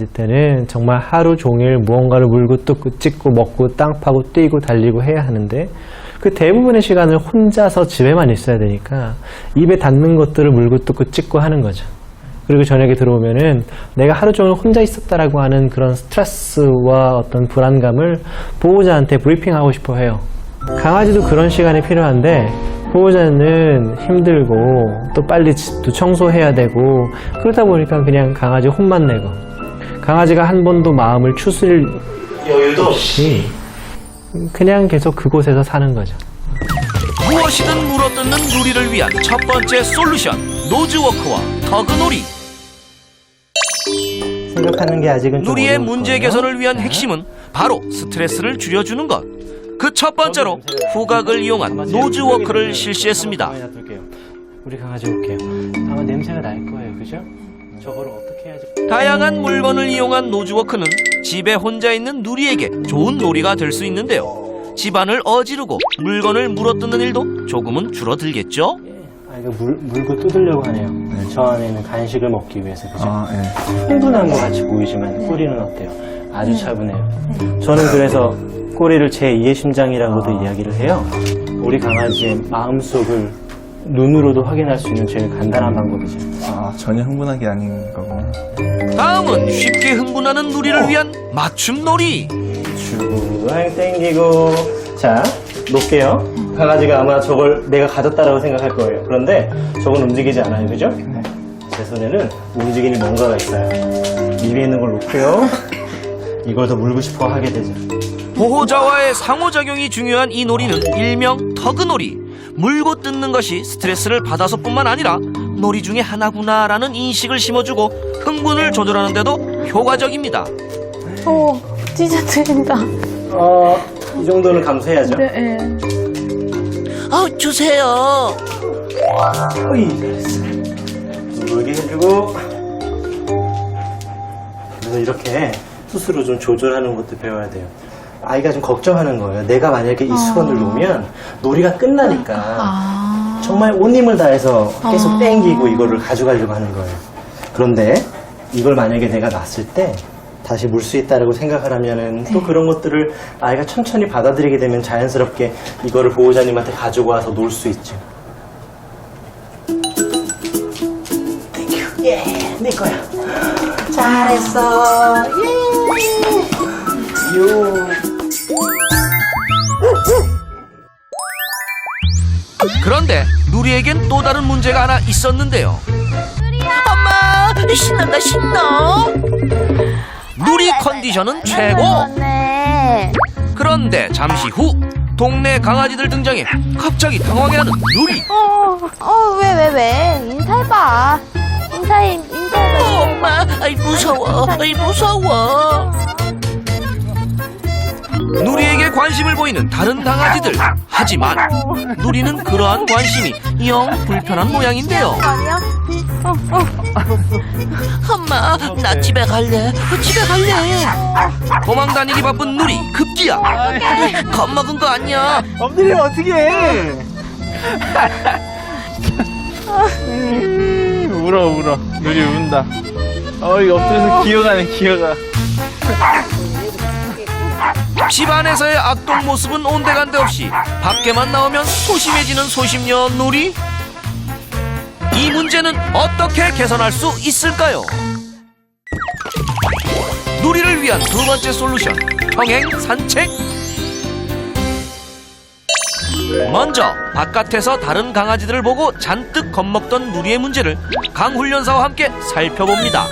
때는 정말 하루 종일 무언가를 물고 뜯고 찢고 먹고 땅 파고 뛰고 달리고 해야 하는데 그 대부분의 시간을 혼자서 집에만 있어야 되니까 입에 닿는 것들을 물고 뜯고 찢고 하는 거죠. 그리고 저녁에 들어오면은 내가 하루 종일 혼자 있었다라고 하는 그런 스트레스와 어떤 불안감을 보호자한테 브리핑하고 싶어 해요. 강아지도 그런 시간이 필요한데 보호자는 힘들고 또 빨리 집도 청소해야 되고 그러다 보니까 그냥 강아지 혼만 내고 강아지가 한 번도 마음을 추스릴 여유도 없이 그냥 계속 그곳에서 사는 거죠. 무엇이든 물어뜯는 누리를 위한 첫 번째 솔루션, 노즈워크와 터그놀이. 생각하는 게 아직은 좀 누리의 어려울 문제 거예요. 개선을 위한 핵심은 바로 스트레스를 줄여주는 것. 그 첫 번째로 후각을 이용한 노즈워크를 실시했습니다. 우리 강아지 볼게요. 아마 냄새가 날 거예요, 그죠? 저거를 어떻게 해야지? 다양한 물건을 이용한 노즈워크는 집에 혼자 있는 누리에게 좋은 놀이가 될 수 있는데요. 집안을 어지르고 물건을 물어뜯는 일도 조금은 줄어들겠죠? 이거 물고 뜯으려고 하네요. 저 안에 있는 간식을 먹기 위해서, 그죠? 흥분한 것 같이 보이지만 꼬리는 어때요? 아주 차분해요. 저는 그래서 꼬리를 제2의 심장이라고도 이야기를 해요. 우리 강아지의 마음속을 눈으로도 확인할 수 있는 제일 간단한 방법이죠. 전혀 흥분한 게 아닌 거구나. 다음은 쉽게 흥분하는 누리를 위한 맞춤놀이. 주행 땡기고 자 놓을게요. 강아지가 아마 저걸 내가 가졌다라고 생각할 거예요. 그런데 저건 움직이지 않아요, 그죠? 제 손에는 움직이는 뭔가가 있어요. 입에 있는 걸 놓고요. 이걸 더 물고 싶어 하게 되죠. 보호자와의 상호작용이 중요한 이 놀이는 일명 터그놀이. 물고 뜯는 것이 스트레스를 받아서뿐만 아니라 놀이 중에 하나구나라는 인식을 심어주고 흥분을 조절하는 데도 효과적입니다. 오, 진짜 들린다. 이 정도는 감수해야죠. 네. 주세요. 어이, 잘했어. 물게 해주고 그래서 이렇게 스스로 좀 조절하는 것도 배워야 돼요. 아이가 좀 걱정하는 거예요. 내가 만약에 이 수건을 놓으면 놀이가 끝나니까 정말 온 힘을 다해서 계속 땡기고 이거를 가져가려고 하는 거예요. 그런데 이걸 만약에 내가 놨을 때 다시 물 수 있다고 생각을 하면은 또 그런 것들을 아이가 천천히 받아들이게 되면 자연스럽게 이거를 보호자님한테 가지고 와서 놀 수 있죠. 땡큐. 예, 내 거야. 잘했어. 예. 요. 그런데 누리에겐 또 다른 문제가 하나 있었는데요. 엄마, 신난다 신나. 누리 컨디션은 최고. 그런데 잠시 후 동네 강아지들 등장해 갑자기 당황해하는 누리. 왜? 인사해봐. 인사해봐. 엄마, 무서워. 누리에게 관심을 보이는 다른 강아지들. 하지만 누리는 그러한 관심이 영 불편한 모양인데요. 아니야? 엄마, 나 집에 갈래. 도망 다니기 바쁜 누리 급기야. 겁먹은 거 아니야. 엎드리면 어떻게 해? 울어. 누리 운다. 이거 엎드려서 기어가. 집안에서의 악동 모습은 온데간데 없이 밖에만 나오면 소심해지는 소심녀 누리. 이 문제는 어떻게 개선할 수 있을까요? 누리를 위한 두 번째 솔루션, 평행 산책. 먼저 바깥에서 다른 강아지들을 보고 잔뜩 겁먹던 누리의 문제를 강훈련사와 함께 살펴봅니다.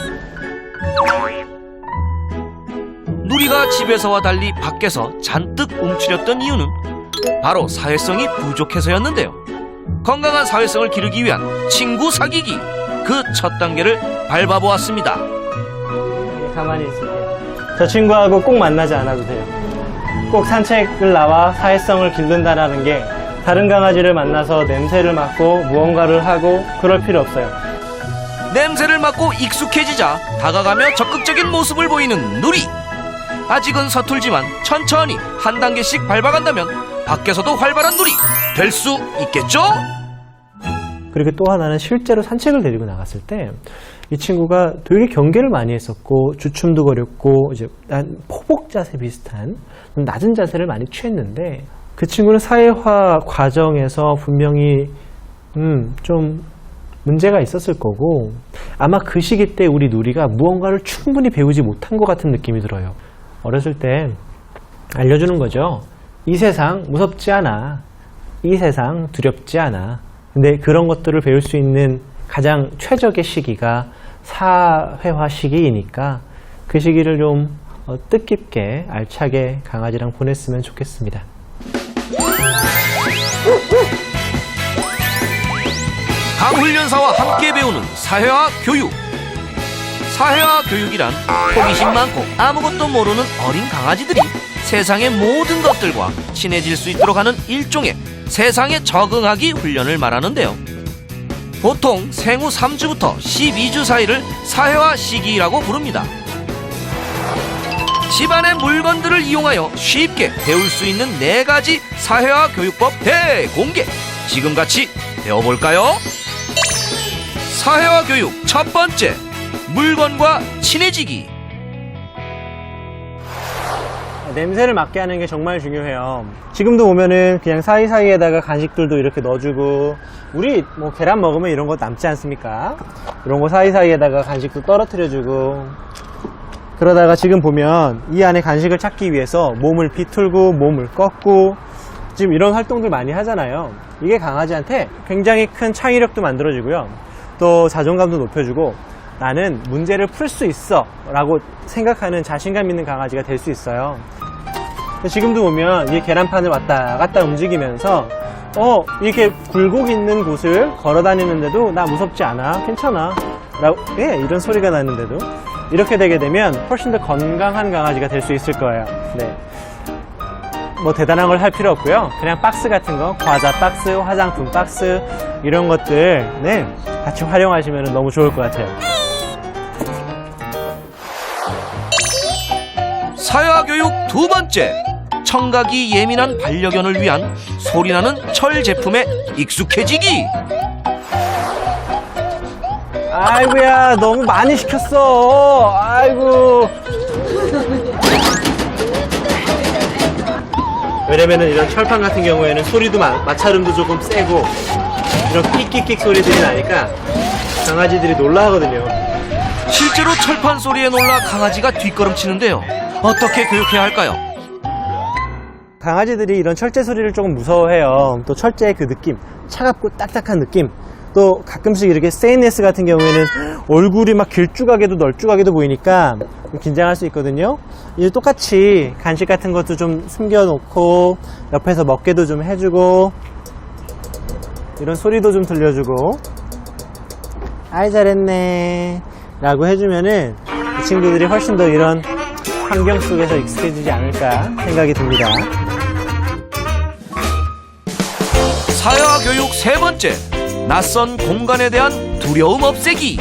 누리가 집에서와 달리 밖에서 잔뜩 움츠렸던 이유는 바로 사회성이 부족해서였는데요. 건강한 사회성을 기르기 위한 친구 사귀기, 그 첫 단계를 밟아보았습니다. 가만히 있을게요. 저 친구하고 꼭 만나지 않아도 돼요. 꼭 산책을 나와 사회성을 기른다는 게 다른 강아지를 만나서 냄새를 맡고 무언가를 하고 그럴 필요 없어요. 냄새를 맡고 익숙해지자 다가가며 적극적인 모습을 보이는 누리. 아직은 서툴지만 천천히 한 단계씩 밟아간다면 밖에서도 활발한 누리 될 수 있겠죠? 그리고 또 하나는 실제로 산책을 데리고 나갔을 때 이 친구가 되게 경계를 많이 했었고 주춤도 거렸고 이제 한 포복 자세 비슷한 좀 낮은 자세를 많이 취했는데 그 친구는 사회화 과정에서 분명히 좀 문제가 있었을 거고 아마 그 시기 때 우리 누리가 무언가를 충분히 배우지 못한 것 같은 느낌이 들어요. 어렸을 때 알려주는 거죠. 이 세상 무섭지 않아. 이 세상 두렵지 않아. 근데 그런 것들을 배울 수 있는 가장 최적의 시기가 사회화 시기이니까 그 시기를 좀 뜻깊게 알차게 강아지랑 보냈으면 좋겠습니다. 강훈련사와 함께 배우는 사회화 교육. 사회화 교육이란 호기심 많고 아무것도 모르는 어린 강아지들이 세상의 모든 것들과 친해질 수 있도록 하는 일종의 세상에 적응하기 훈련을 말하는데요. 보통 생후 3주부터 12주 사이를 사회화 시기라고 부릅니다. 집안의 물건들을 이용하여 쉽게 배울 수 있는 4가지 사회화 교육법 대공개. 지금 같이 배워볼까요? 사회화 교육 첫 번째, 물건과 친해지기. 냄새를 맡게 하는 게 정말 중요해요. 지금도 보면은 그냥 사이사이에다가 간식들도 이렇게 넣어주고 우리 뭐 계란 먹으면 이런 거 남지 않습니까? 이런 거 사이사이에다가 간식도 떨어뜨려주고 그러다가 지금 보면 이 안에 간식을 찾기 위해서 몸을 비틀고 몸을 꺾고 지금 이런 활동들 많이 하잖아요. 이게 강아지한테 굉장히 큰 창의력도 만들어주고요. 또 자존감도 높여주고 나는 문제를 풀 수 있어 라고 생각하는 자신감 있는 강아지가 될 수 있어요. 지금도 보면 이 계란판을 왔다 갔다 움직이면서 이렇게 굴곡 있는 곳을 걸어 다니는데도 나 무섭지 않아 괜찮아 라고 이런 소리가 나는데도 이렇게 되게 되면 훨씬 더 건강한 강아지가 될 수 있을 거예요. 네. 뭐 대단한 걸 할 필요 없고요. 그냥 박스 같은 거 과자 박스, 화장품 박스 이런 것들 네, 같이 활용하시면 너무 좋을 것 같아요. 사회화 교육 두 번째, 청각이 예민한 반려견을 위한 소리나는 철 제품에 익숙해지기. 아이고야 너무 많이 시켰어. 아이고. 왜냐면은 이런 철판 같은 경우에는 소리도 마찰음도 조금 세고 이런 끽끽끽 소리들이 나니까 강아지들이 놀라하거든요. 실제로 철판 소리에 놀라 강아지가 뒷걸음치는데요. 어떻게 교육해야 할까요? 강아지들이 이런 철제 소리를 조금 무서워해요. 또 철제의 그 느낌, 차갑고 딱딱한 느낌. 또 가끔씩 이렇게 세인네스 같은 경우에는 얼굴이 막 길쭉하게도 널쭉하게도 보이니까 좀 긴장할 수 있거든요. 이제 똑같이 간식 같은 것도 좀 숨겨놓고 옆에서 먹게도 좀 해주고 이런 소리도 좀 들려주고 아이 잘했네 라고 해주면은 이 친구들이 훨씬 더 이런 환경 속에서 익숙해지지 않을까 생각이 듭니다. 사회화 교육 세 번째, 낯선 공간에 대한 두려움 없애기.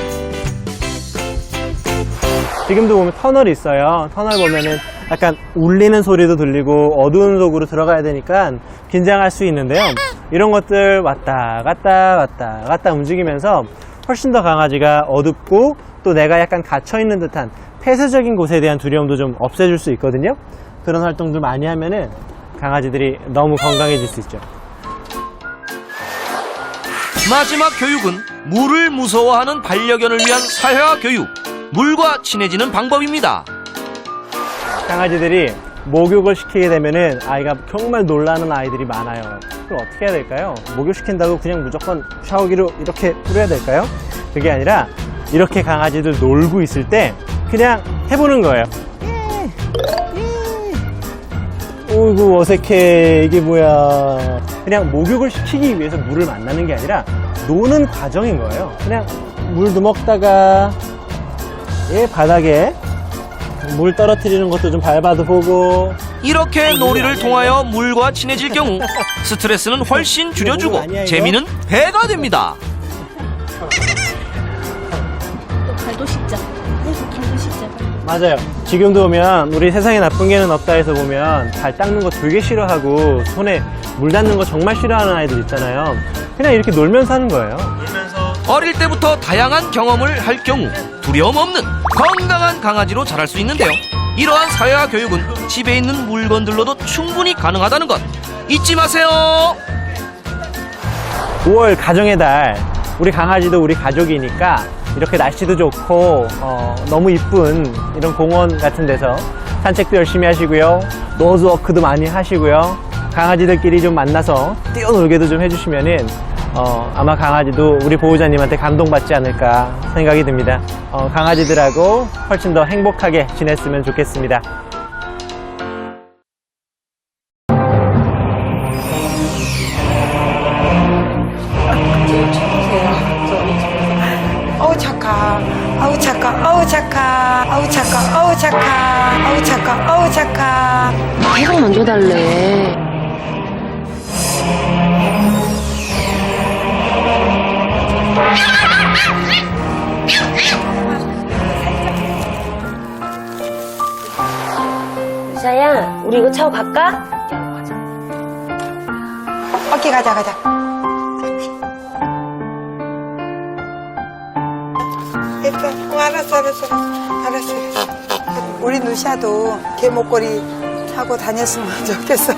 지금도 보면 터널이 있어요. 터널 보면은 약간 울리는 소리도 들리고 어두운 속으로 들어가야 되니까 긴장할 수 있는데요. 이런 것들 왔다 갔다 움직이면서 훨씬 더 강아지가 어둡고 또 내가 약간 갇혀있는 듯한 폐쇄적인 곳에 대한 두려움도 좀 없애줄 수 있거든요. 그런 활동들 많이 하면은 강아지들이 너무 건강해질 수 있죠. 마지막 교육은 물을 무서워하는 반려견을 위한 사회화 교육. 물과 친해지는 방법입니다. 강아지들이 목욕을 시키게 되면은 아이가 정말 놀라는 아이들이 많아요. 그럼 어떻게 해야 될까요? 목욕시킨다고 그냥 무조건 샤워기로 이렇게 뿌려야 될까요? 그게 아니라 이렇게 강아지들 놀고 있을 때 그냥 해보는 거예요. 어이구 어색해 이게 뭐야. 그냥 목욕을 시키기 위해서 물을 만나는 게 아니라 노는 과정인 거예요. 그냥 물도 먹다가 바닥에 물 떨어뜨리는 것도 좀 밟아도 보고. 이렇게 놀이를 통하여 물과 친해질 경우 스트레스는 훨씬 줄여주고 재미는 배가 됩니다. 또 발도 씻자. 계속 발도 씻자. 맞아요. 지금도 보면 우리 세상에 나쁜 개는 없다 해서 보면 발 닦는 거 되게 싫어하고 손에 물 닿는 거 정말 싫어하는 아이들 있잖아요. 그냥 이렇게 놀면서 하는 거예요. 어릴 때부터 다양한 경험을 할 경우 두려움 없는 건강한 강아지로 자랄 수 있는데요. 이러한 사회화 교육은 집에 있는 물건들로도 충분히 가능하다는 것 잊지 마세요. 5월 가정의 달, 우리 강아지도 우리 가족이니까 이렇게 날씨도 좋고 너무 이쁜 이런 공원 같은 데서 산책도 열심히 하시고요. 노즈워크도 많이 하시고요. 강아지들끼리 좀 만나서 뛰어놀게도 좀 해주시면은 아마 강아지도 우리 보호자님한테 감동받지 않을까 생각이 듭니다. 강아지들하고 훨씬 더 행복하게 지냈으면 좋겠습니다. 어우 착하, 어우 착하, 어우 착하, 어우 착하, 어우 착하, 어우 착하, 어우 착하. 계속 만져달래. 유사야, 우리 이거 차고 갈까? 오케이 가자. 됐어. 알았어. 우리 누샤도 개 목걸이 하고 다녔으면 좋겠어.